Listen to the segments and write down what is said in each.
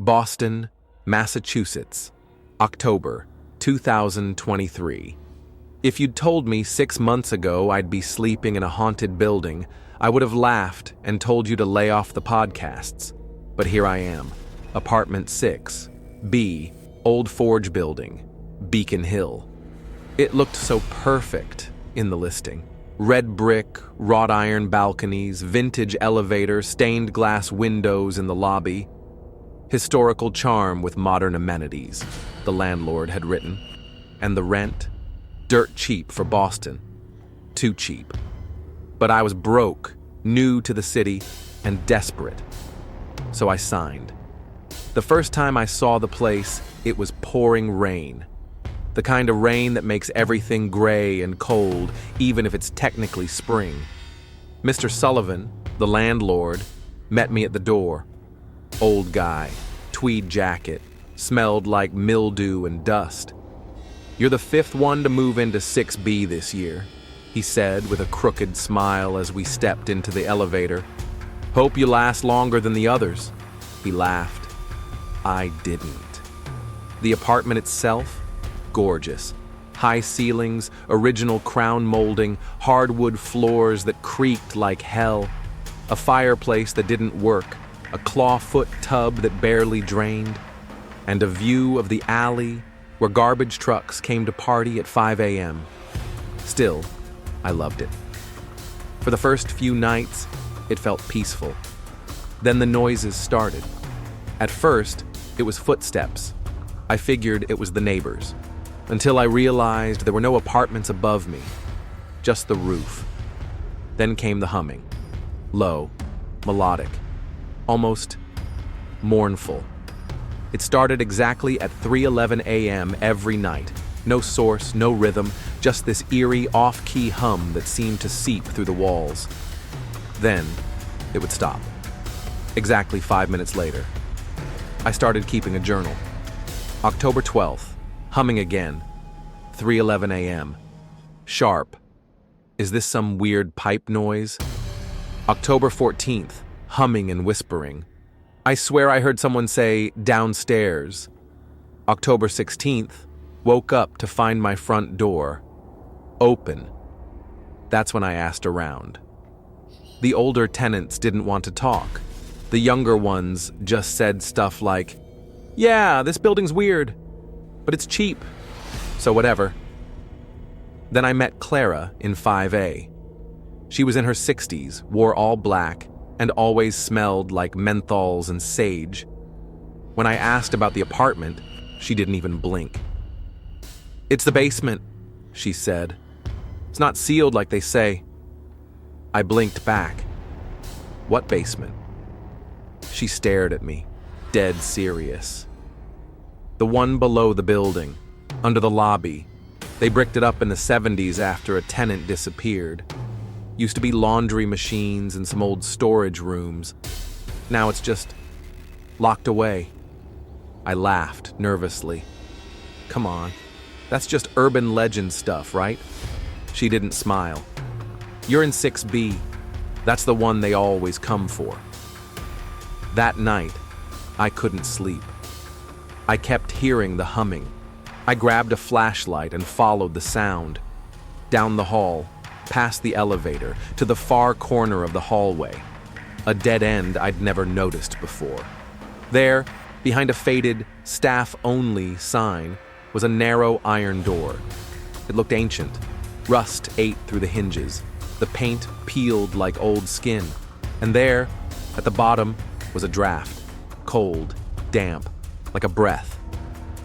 Boston, Massachusetts, October 2023. If you'd told me 6 months ago I'd be sleeping in a haunted building, I would have laughed and told you to lay off the podcasts. But here I am, apartment 6, B, Old Forge Building, Beacon Hill. It looked so perfect in the listing. Red brick, wrought iron balconies, vintage elevator, stained glass windows in the lobby. Historical charm with modern amenities, the landlord had written. And the rent? Dirt cheap for Boston. Too cheap. But I was broke, new to the city, and desperate. So I signed. The first time I saw the place, it was pouring rain. The kind of rain that makes everything gray and cold, even if it's technically spring. Mr. Sullivan, the landlord, met me at the door. Old guy, tweed jacket, smelled like mildew and dust. "You're the 5th one to move into 6B this year," he said with a crooked smile as we stepped into the elevator. "Hope you last longer than the others." He laughed. I didn't. The apartment itself? Gorgeous. High ceilings, original crown molding, hardwood floors that creaked like hell, a fireplace that didn't work, a clawfoot tub that barely drained, and a view of the alley where garbage trucks came to party at 5 a.m. Still, I loved it. For the first few nights, it felt peaceful. Then the noises started. At first, it was footsteps. I figured it was the neighbors, until I realized there were no apartments above me, just the roof. Then came the humming. Low, melodic, almost mournful. It started exactly at 3:11 a.m. every night. No source, no rhythm, just this eerie off-key hum that seemed to seep through the walls. Then, it would stop. Exactly 5 minutes later. I started keeping a journal. October 12th. Humming again. 3:11 a.m. Sharp. Is this some weird pipe noise? October 14th. Humming and whispering. I swear I heard someone say, "downstairs." October 16th. Woke up to find my front door open. That's when I asked around. The older tenants didn't want to talk. The younger ones just said stuff like, "Yeah, this building's weird, but it's cheap, so whatever." Then I met Clara in 5A. She was in her 60s, wore all black, and always smelled like menthols and sage. When I asked about the apartment, she didn't even blink. "It's the basement," she said. "It's not sealed like they say." I blinked back. "What basement?" She stared at me, dead serious. "The one below the building, under the lobby. They bricked it up in the 70s after a tenant disappeared. Used to be laundry machines and some old storage rooms. Now it's just locked away." I laughed nervously. "Come on, that's just urban legend stuff, right?" She didn't smile. "You're in 6B. That's the one they always come for." That night, I couldn't sleep. I kept hearing the humming. I grabbed a flashlight and followed the sound. Down the hall, past the elevator, to the far corner of the hallway. A dead end I'd never noticed before. There, behind a faded, staff-only sign, was a narrow iron door. It looked ancient. Rust ate through the hinges. The paint peeled like old skin. And there, at the bottom, was a draft. Cold, damp, like a breath.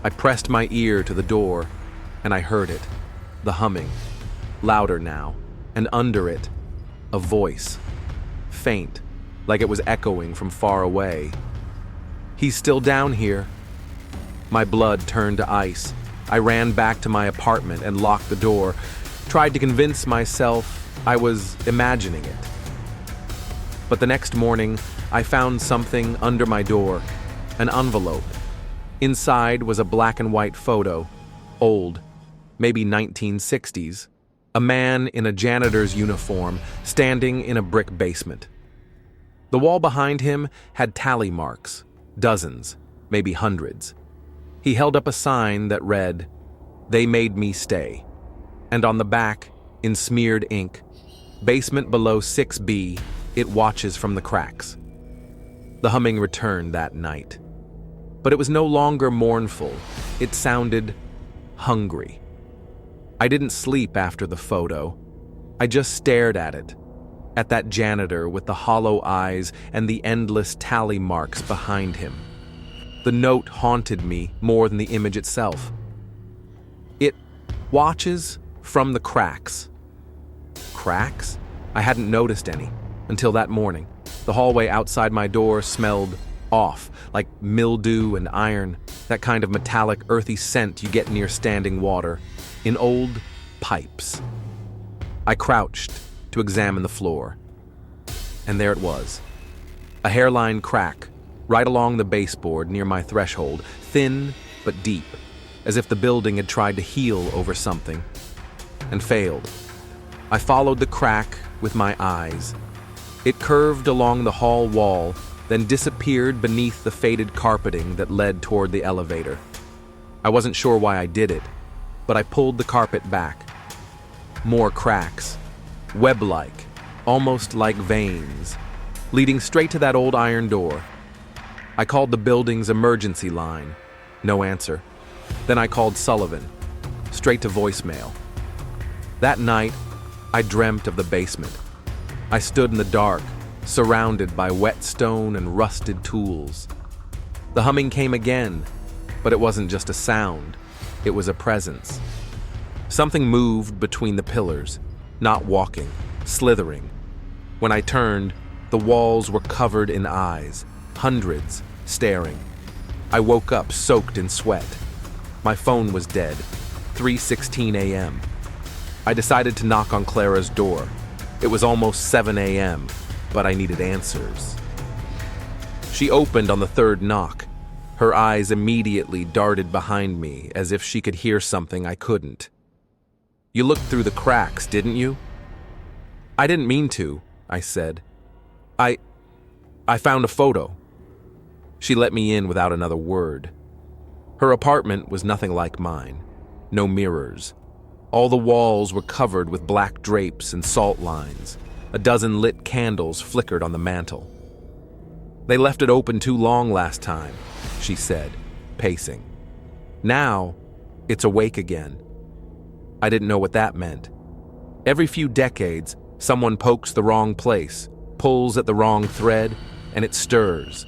I pressed my ear to the door, and I heard it. The humming. Louder now, and under it, a voice. Faint, like it was echoing from far away. "He's still down here." My blood turned to ice. I ran back to my apartment and locked the door. Tried to convince myself I was imagining it. But the next morning, I found something under my door, an envelope. Inside was a black and white photo, old, maybe 1960s, a man in a janitor's uniform standing in a brick basement. The wall behind him had tally marks, dozens, maybe hundreds. He held up a sign that read, "They made me stay." And on the back, in smeared ink, "Basement below 6B, it watches from the cracks." The humming returned that night. But it was no longer mournful. It sounded hungry. I didn't sleep after the photo. I just stared at that janitor with the hollow eyes and the endless tally marks behind him. The note haunted me more than the image itself. It watches from the cracks. Cracks? I hadn't noticed any until that morning. The hallway outside my door smelled off, like mildew and iron, that kind of metallic, earthy scent you get near standing water, in old pipes. I crouched to examine the floor. And there it was. A hairline crack, right along the baseboard near my threshold, thin but deep, as if the building had tried to heal over something, and failed. I followed the crack with my eyes. It curved along the hall wall, then disappeared beneath the faded carpeting that led toward the elevator. I wasn't sure why I did it, but I pulled the carpet back. More cracks, web-like, almost like veins, leading straight to that old iron door. I called the building's emergency line. No answer. Then I called Sullivan, straight to voicemail. That night, I dreamt of the basement. I stood in the dark, surrounded by wet stone and rusted tools. The humming came again, but it wasn't just a sound. It was a presence. Something moved between the pillars, not walking, slithering. When I turned, the walls were covered in eyes, hundreds staring. I woke up soaked in sweat. My phone was dead, 3:16 a.m. I decided to knock on Clara's door. It was almost 7 a.m., but I needed answers. She opened on the third knock. Her eyes immediately darted behind me as if she could hear something I couldn't. "You looked through the cracks, didn't you?" "I didn't mean to," I said. I found a photo." She let me in without another word. Her apartment was nothing like mine. No mirrors. All the walls were covered with black drapes and salt lines. A dozen lit candles flickered on the mantel. "They left it open too long last time," she said, pacing. "Now, it's awake again." I didn't know what that meant. Every few decades, someone pokes the wrong place, pulls at the wrong thread, and it stirs.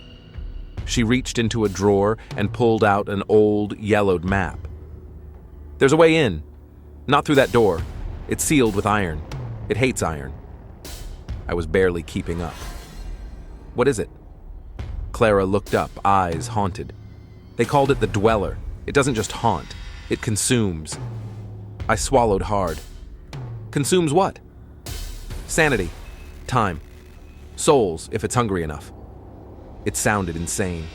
She reached into a drawer and pulled out an old, yellowed map. "There's a way in. Not through that door. It's sealed with iron. It hates iron." I was barely keeping up. "What is it?" Clara looked up, eyes haunted. "They called it the Dweller. It doesn't just haunt. It consumes." I swallowed hard. "Consumes what?" "Sanity. Time. Souls, if it's hungry enough." It sounded insane,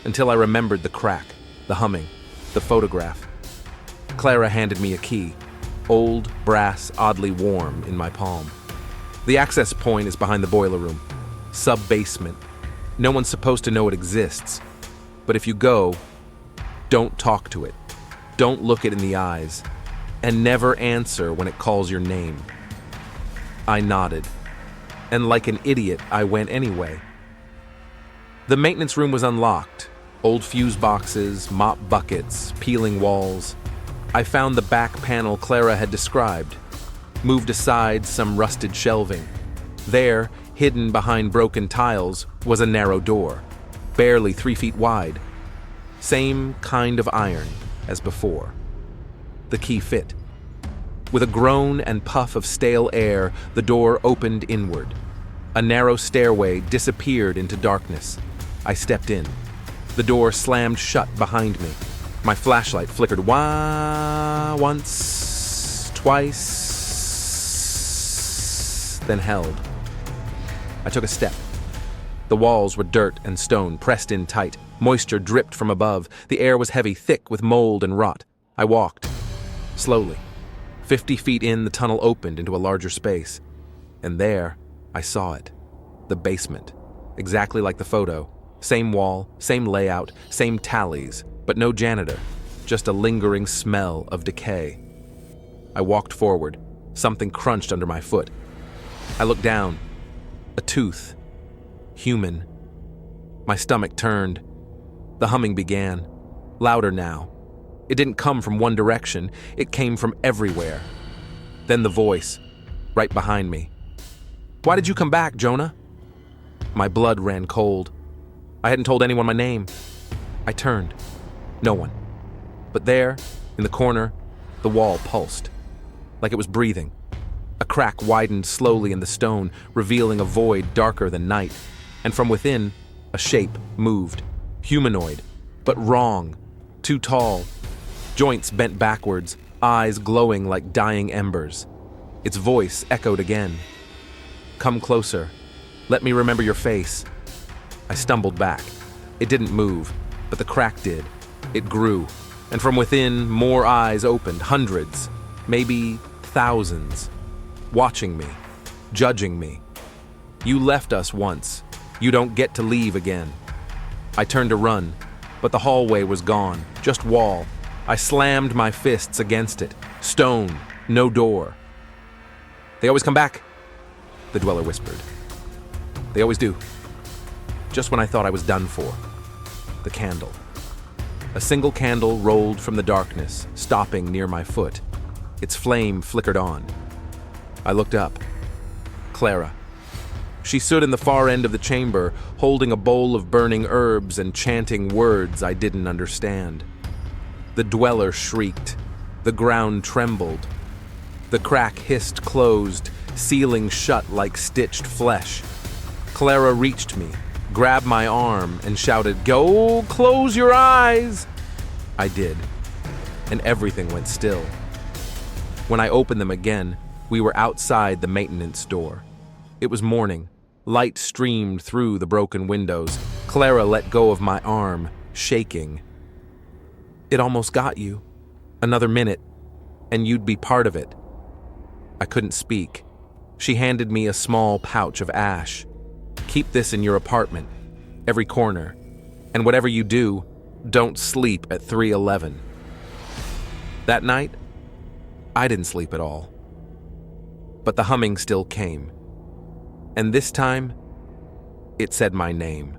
until I remembered the crack, the humming, the photograph. Clara handed me a key, old, brass, oddly warm, in my palm. "The access point is behind the boiler room. Sub-basement. No one's supposed to know it exists. But if you go, don't talk to it. Don't look it in the eyes. And never answer when it calls your name." I nodded, and like an idiot, I went anyway. The maintenance room was unlocked. Old fuse boxes, mop buckets, peeling walls. I found the back panel Clara had described, moved aside some rusted shelving. There, hidden behind broken tiles, was a narrow door, barely 3 feet wide. Same kind of iron as before. The key fit. With a groan and puff of stale air, the door opened inward. A narrow stairway disappeared into darkness. I stepped in. The door slammed shut behind me. My flashlight flickered once, twice, then held. I took a step. The walls were dirt and stone, pressed in tight. Moisture dripped from above. The air was heavy, thick with mold and rot. I walked. Slowly. 50 feet in, the tunnel opened into a larger space. And there, I saw it. The basement. Exactly like the photo. Same wall, same layout, same tallies, but no janitor, just a lingering smell of decay. I walked forward. Something crunched under my foot. I looked down. A tooth. Human. My stomach turned. The humming began. Louder now. It didn't come from one direction. It came from everywhere. Then the voice, right behind me. "Why did you come back, Jonah?" My blood ran cold. I hadn't told anyone my name. I turned. No one. But there, in the corner, the wall pulsed, like it was breathing. A crack widened slowly in the stone, revealing a void darker than night. And from within, a shape moved. Humanoid, but wrong. Too tall. Joints bent backwards, eyes glowing like dying embers. Its voice echoed again. "Come closer. Let me remember your face." I stumbled back. It didn't move, but the crack did. It grew, and from within, more eyes opened, hundreds, maybe thousands, watching me, judging me. "You left us once. You don't get to leave again." I turned to run, but the hallway was gone, just wall. I slammed my fists against it. Stone, no door. "They always come back," the dweller whispered. "They always do." Just when I thought I was done for. The candle. A single candle rolled from the darkness, stopping near my foot. Its flame flickered on. I looked up. Clara. She stood in the far end of the chamber, holding a bowl of burning herbs and chanting words I didn't understand. The dweller shrieked. The ground trembled. The crack hissed closed, sealing shut like stitched flesh. Clara reached me, grabbed my arm, and shouted, "Go, close your eyes!" I did, and everything went still. When I opened them again, we were outside the maintenance door. It was morning. Light streamed through the broken windows. Clara let go of my arm, shaking. "It almost got you. Another minute, and you'd be part of it." I couldn't speak. She handed me a small pouch of ash. "Keep this in your apartment, every corner. And whatever you do, don't sleep at 311. That night, I didn't sleep at all. But the humming still came. And this time, it said my name.